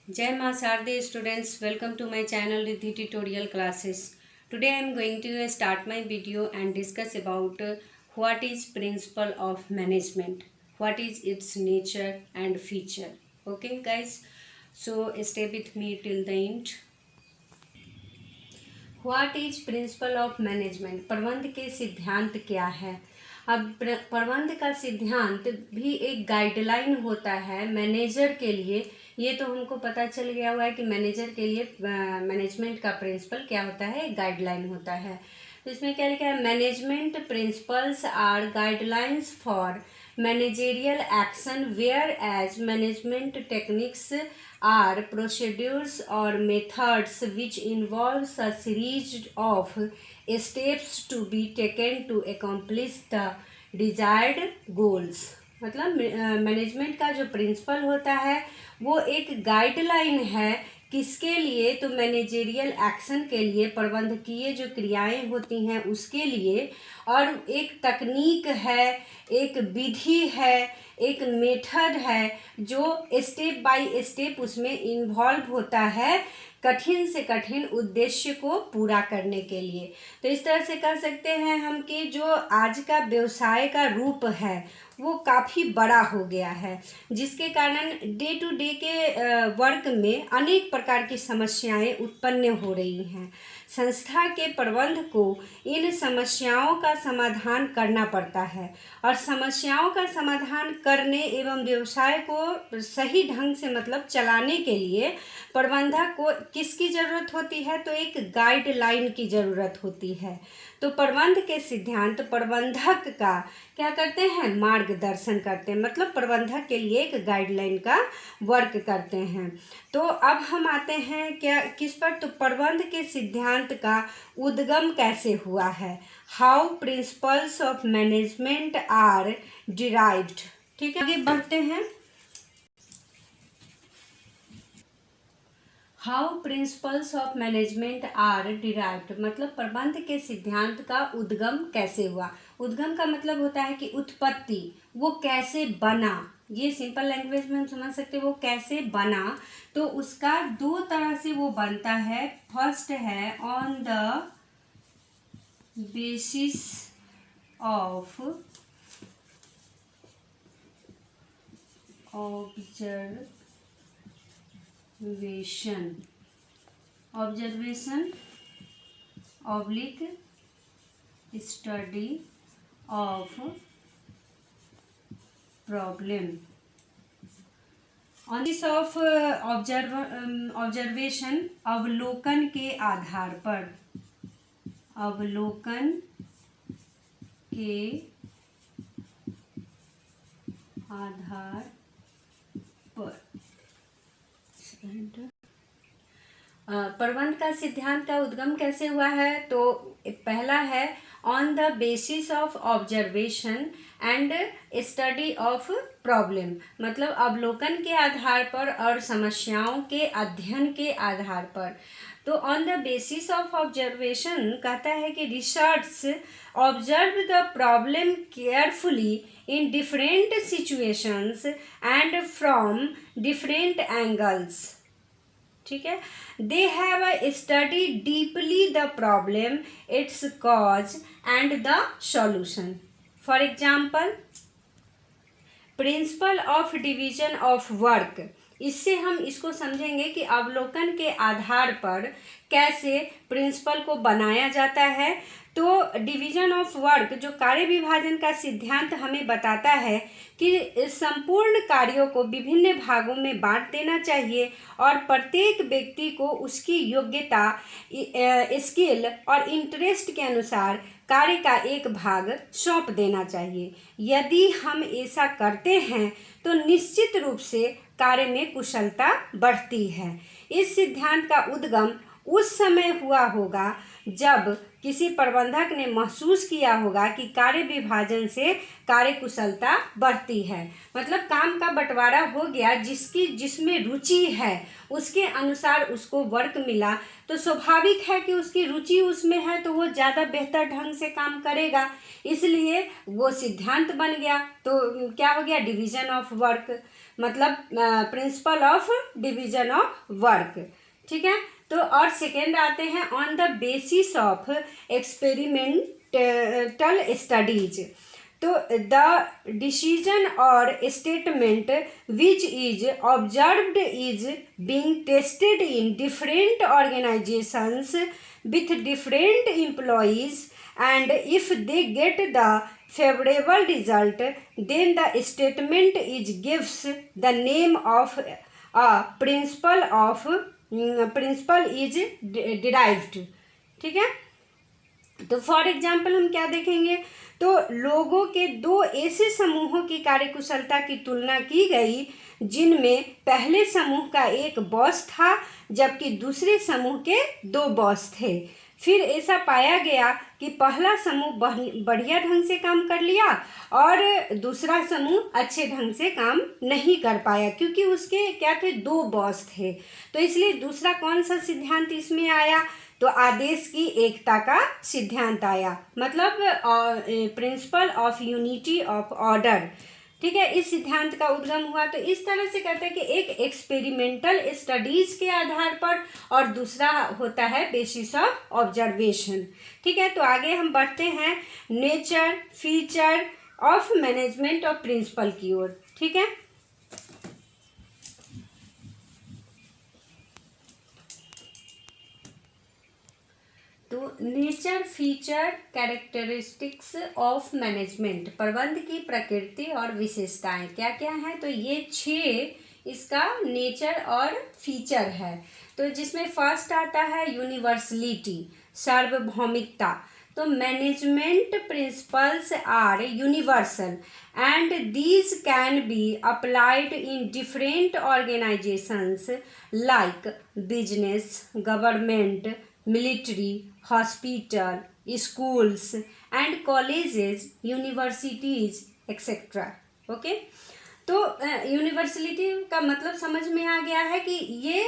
Jai Ma Sarde students, welcome to my channel Riddhi Tutorial Classes. Today I am going to start my video and discuss about what is principle of management, what is its nature and feature. Okay guys, so stay with me till the end. What is principal of management, प्रबंध के सिद्धांत क्या है। अब प्रबंध का सिद्धांत भी एक गाइडलाइन होता है मैनेजर के लिए। ये तो हमको पता चल गया हुआ है कि मैनेजर के लिए मैनेजमेंट का प्रिंसिपल क्या होता है, एक गाइडलाइन होता है। तो इसमें क्या लिखा है, management principles are guidelines for managerial action whereas management techniques are procedures or methods which involves a series of steps to be taken to accomplish the desired goals। मतलब मैनेजमेंट का जो प्रिंसिपल होता है वो एक गाइडलाइन है किसके लिए, तो मैनेजेरियल एक्शन के लिए, प्रबंधकीय जो क्रियाएं होती हैं उसके लिए। और एक तकनीक है, एक विधि है, एक मेथड है जो स्टेप बाय स्टेप उसमें इन्वॉल्व होता है कठिन से कठिन उद्देश्य को पूरा करने के लिए। तो इस तरह से कह सकते हैं हम कि जो आज का व्यवसाय का रूप है वो काफ़ी बड़ा हो गया है, जिसके कारण डे टू डे के वर्क में अनेक प्रकार की समस्याएं उत्पन्न हो रही हैं। संस्था के प्रबंध को इन समस्याओं का समाधान करना पड़ता है और समस्याओं का समाधान करने एवं व्यवसाय को सही ढंग से मतलब चलाने के लिए प्रबंधक को किसकी ज़रूरत होती है, तो एक गाइडलाइन की ज़रूरत होती है। तो प्रबंध के सिद्धांत प्रबंधक का क्या करते हैं, मार्गदर्शन करते हैं, मतलब प्रबंधक के लिए एक गाइडलाइन का वर्क करते हैं। तो अब हम आते हैं क्या किस पर, तो प्रबंध के सिद्धांत का उद्गम कैसे हुआ है, how principles of management are derived. ठीक है, आगे बढ़ते हैं। How principles of management are derived, मतलब प्रबंध के सिद्धांत का उद्गम कैसे हुआ। उद्गम का मतलब होता है कि उत्पत्ति, वो कैसे बना। ये सिंपल लैंग्वेज में हम समझ सकते हैं वो कैसे बना। तो उसका दो तरह से वो बनता है। फर्स्ट है on the basis of observation oblique study of problem. On this of observation, अवलोकन के आधार पर, अवलोकन के आधार पर। प्रबंध का सिद्धांत का उद्गम कैसे हुआ है, तो पहला है on the basis of observation and study of problem, मतलब अवलोकन के आधार पर और समस्याओं के अध्ययन के आधार पर। तो on the basis of observation कहता है कि research observe the problem carefully in different situations and from different angles. ठीक है, they have study deeply the problem, it's cause and the solution. For example, principle of division of work, इससे हम इसको समझेंगे कि अवलोकन के आधार पर कैसे प्रिंसिपल को बनाया जाता है। तो डिवीजन ऑफ वर्क जो कार्य विभाजन का सिद्धांत हमें बताता है कि संपूर्ण कार्यों को विभिन्न भागों में बांट देना चाहिए और प्रत्येक व्यक्ति को उसकी योग्यता, स्किल और इंटरेस्ट के अनुसार कार्य का एक भाग सौंप देना चाहिए। यदि हम ऐसा करते हैं तो निश्चित रूप से कार्य में कुशलता बढ़ती है। इस सिद्धांत का उद्गम उस समय हुआ होगा जब किसी प्रबंधक ने महसूस किया होगा कि कार्य विभाजन से कार्य कुशलता बढ़ती है, मतलब काम का बंटवारा हो गया, जिसमें रुचि है उसके अनुसार उसको वर्क मिला, तो स्वाभाविक है कि उसकी रुचि उसमें है तो वो ज़्यादा बेहतर ढंग से काम करेगा, इसलिए वो सिद्धांत बन गया। तो क्या हो गया, डिवीजन ऑफ वर्क। मतलब principle of division of work, ठीक है। तो और सेकेंड आते हैं on the basis of experimental studies. तो द डिसीजन और statement which is observed is being tested in different organisations with different employees, and if they get the favorable result, then the statement is gives the name of a principle is derived, ठीक है। तो for example हम क्या देखेंगे, तो लोगों के दो ऐसे समूहों की कार्यकुशलता की तुलना की गई जिनमें पहले समूह का एक बॉस था जबकि दूसरे समूह के दो बॉस थे। फिर ऐसा पाया गया कि पहला समूह बढ़िया ढंग से काम कर लिया और दूसरा समूह अच्छे ढंग से काम नहीं कर पाया क्योंकि उसके क्या थे, दो बॉस थे। तो इसलिए दूसरा कौन सा सिद्धांत इसमें आया, तो आदेश की एकता का सिद्धांत आया, मतलब principle of unity of order, ठीक है। इस सिद्धांत का उद्गम हुआ। तो इस तरह से कहते हैं कि एक एक्सपेरिमेंटल स्टडीज के आधार पर और दूसरा होता है बेसिस ऑफ ऑब्जर्वेशन, ठीक है। तो आगे हम बढ़ते हैं nature feature of management of principle की ओर, ठीक है। तो nature feature characteristics of management, प्रबंध की प्रकृति और विशेषताएं क्या क्या हैं, तो ये 6 इसका नेचर और फीचर है। तो जिसमें फर्स्ट आता है यूनिवर्सलिटी, सार्वभौमिकता। तो management principles are universal and these can be applied in different organisations like business, government, military, hospital, schools and colleges, universities etc. Okay. तो यूनिवर्सलिटी का मतलब समझ में आ गया है कि ये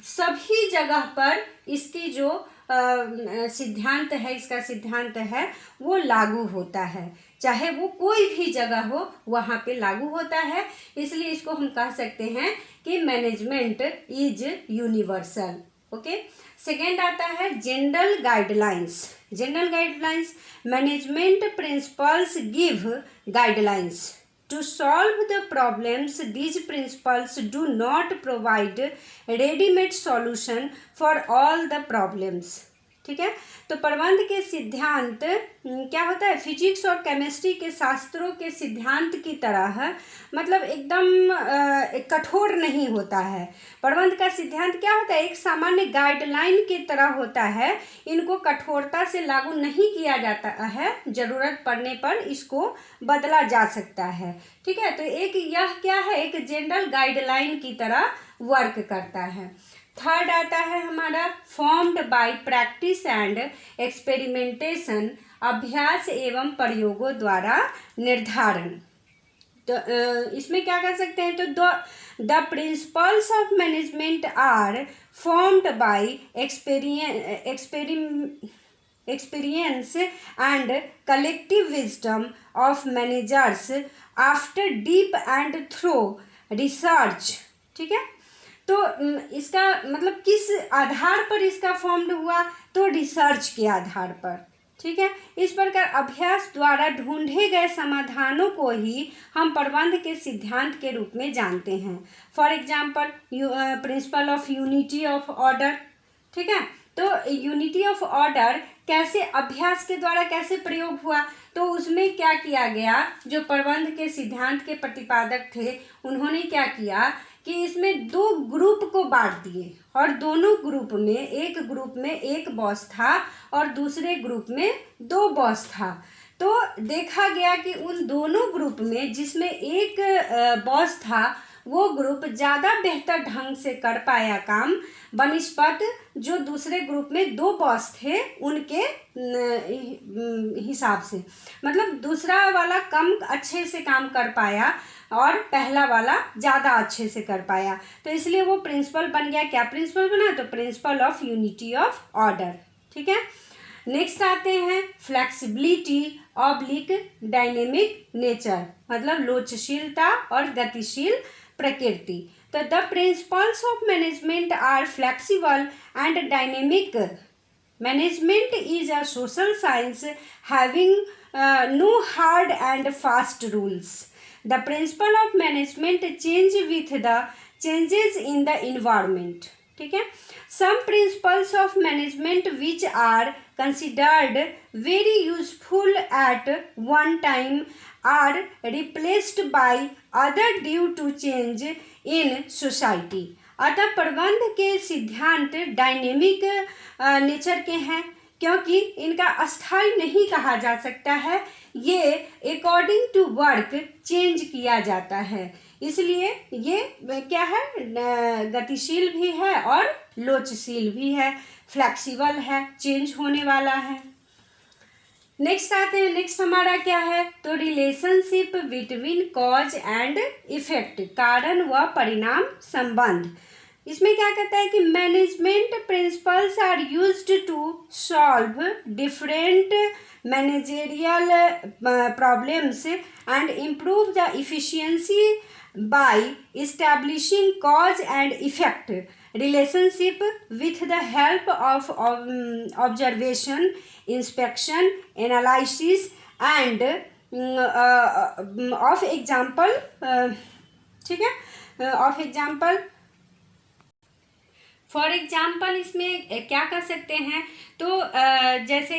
सभी जगह पर इसकी जो सिद्धांत है, इसका सिद्धांत है वो लागू होता है, चाहे वो कोई भी जगह हो वहाँ पे लागू होता है। इसलिए इसको हम कह सकते हैं कि management is universal, okay. Second आता है general guidelines. General guidelines, management principles give guidelines to solve the problems. These principles do not provide readymade solution for all the problems, ठीक है। तो प्रबंध के सिद्धांत क्या होता है, फिजिक्स और केमिस्ट्री के शास्त्रों के सिद्धांत की तरह मतलब एकदम कठोर नहीं होता है। प्रबंध का सिद्धांत क्या होता है, एक सामान्य गाइडलाइन की तरह होता है। इनको कठोरता से लागू नहीं किया जाता है, ज़रूरत पड़ने पर इसको बदला जा सकता है, ठीक है। तो एक यह क्या है, एक जनरल गाइडलाइन की तरह वर्क करता है। थर्ड आता है हमारा formed by practice and experimentation, अभ्यास एवं प्रयोगों द्वारा निर्धारण। तो इसमें क्या कर सकते हैं, तो the principles of management are formed by experience and collective wisdom of managers after deep and thorough research, ठीक है। तो इसका मतलब किस आधार पर इसका फॉर्म्ड हुआ, तो रिसर्च के आधार पर, ठीक है। इस प्रकार अभ्यास द्वारा ढूंढे गए समाधानों को ही हम प्रबंध के सिद्धांत के रूप में जानते हैं। For example principle of unity of order, ठीक है। तो यूनिटी ऑफ ऑर्डर कैसे अभ्यास के द्वारा कैसे प्रयोग हुआ, तो उसमें क्या किया गया, जो प्रबंध के सिद्धांत के प्रतिपादक थे उन्होंने क्या किया कि इसमें 2 ग्रुप को बांट दिए और दोनों ग्रुप में, एक ग्रुप में एक बॉस था और दूसरे ग्रुप में 2 बॉस था। तो देखा गया कि उन दोनों ग्रुप में जिसमें एक बॉस था वो ग्रुप ज़्यादा बेहतर ढंग से कर पाया काम बनिस्पत जो दूसरे ग्रुप में 2 बॉस थे उनके हिसाब से, मतलब दूसरा वाला कम अच्छे से काम कर पाया और पहला वाला ज़्यादा अच्छे से कर पाया। तो इसलिए वो प्रिंसिपल बन गया। क्या प्रिंसिपल बना, तो principle of unity of order, ठीक है। नेक्स्ट आते हैं फ्लेक्सिबिलिटी ऑब्लिक डायनेमिक नेचर, मतलब लोचशीलता और गतिशील प्रकृति। तो the principles of management are flexible and dynamic. Management is a social science having no hard and fast rules. The principle of management change with the changes in the environment. ठीक है, some principles of management which are considered very useful at one time are replaced by other due to change in society. अतः प्रबंध के सिद्धांत dynamic nature के हैं, क्योंकि इनका अस्थायी नहीं कहा जा सकता है, ये अकॉर्डिंग टू वर्क चेंज किया जाता है, इसलिए ये क्या है, गतिशील भी है और लोचशील भी है, फ्लेक्सिबल है, चेंज होने वाला है। नेक्स्ट आते हैं, नेक्स्ट हमारा क्या है, तो relationship between cause and effect, कारण व परिणाम संबंध। इसमें क्या कहता है कि management principles are used to solve different managerial problems and improve the efficiency by establishing cause and effect relationship with the help of observation, inspection, analysis and of example. ठीक है, ऑफ एग्जाम्पल, फॉर एग्जाम्पल इसमें क्या कर सकते हैं, तो जैसे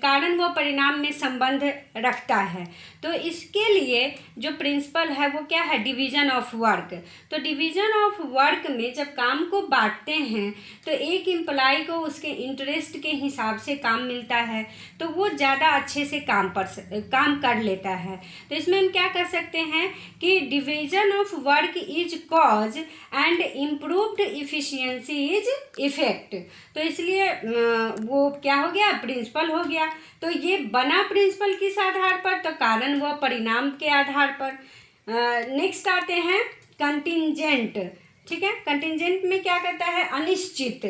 कारण व परिणाम में संबंध रखता है, तो इसके लिए जो प्रिंसिपल है वो क्या है, डिवीज़न ऑफ वर्क। तो डिवीज़न ऑफ वर्क में जब काम को बांटते हैं तो एक एम्प्लॉय को उसके इंटरेस्ट के हिसाब से काम मिलता है, तो वो ज़्यादा अच्छे से काम कर लेता है। तो इसमें हम क्या कर सकते हैं कि division of work is cause and improved efficiency is effect. तो इसलिए वो क्या हो गया, प्रिंसिपल हो गया। तो ये बना प्रिंसिपल किस आधार पर, तो कारण व परिणाम के आधार पर। नेक्स्ट आते हैं कंटिंजेंट। ठीक है, कंटिंजेंट में क्या कहता है, अनिश्चित।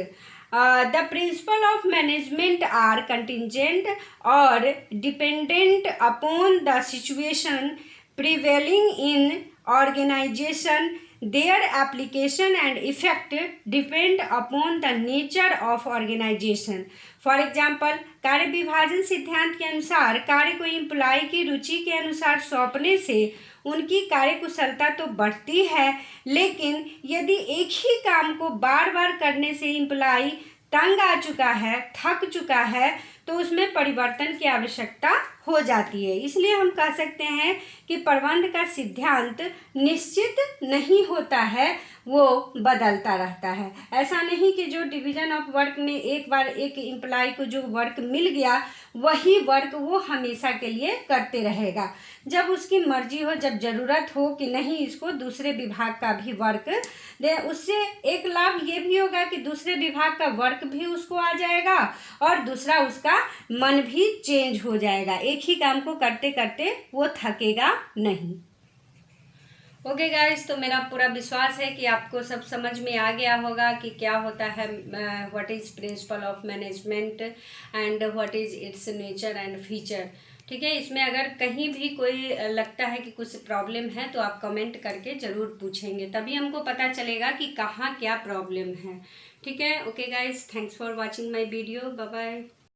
The principle of management are contingent और dependent upon the situation prevailing in organisation. Their application and effect depend upon the nature of organization. For example, कार्य विभाजन सिद्धांत के अनुसार कार्य को एम्प्लॉय की रुचि के अनुसार सौंपने से उनकी कार्यकुशलता तो बढ़ती है, लेकिन यदि एक ही काम को बार बार करने से एम्प्लॉय तंग आ चुका है, थक चुका है, तो उसमें परिवर्तन की आवश्यकता हो जाती है। इसलिए हम कह सकते हैं कि प्रबंध का सिद्धांत निश्चित नहीं होता है, वो बदलता रहता है। ऐसा नहीं कि जो डिवीज़न ऑफ वर्क में एक बार एक एम्प्लॉय को जो वर्क मिल गया वही वर्क वो हमेशा के लिए करते रहेगा। जब उसकी मर्जी हो, जब ज़रूरत हो कि नहीं इसको दूसरे विभाग का भी वर्क दे, उससे एक लाभ ये भी होगा कि दूसरे विभाग का वर्क भी उसको आ जाएगा और दूसरा उसका मन भी चेंज हो जाएगा। एक ही काम को करते करते वो थकेगा नहीं। ओके गाइस, तो मेरा पूरा विश्वास है कि आपको सब समझ में आ गया होगा कि क्या होता है what is principal of management and what is it's nature and feature. ठीक है, इसमें अगर कहीं भी कोई लगता है कि कुछ प्रॉब्लम है तो आप कमेंट करके ज़रूर पूछेंगे, तभी हमको पता चलेगा कि कहाँ क्या प्रॉब्लम है। ठीक है, okay guys, thanks for watching my video, bye bye.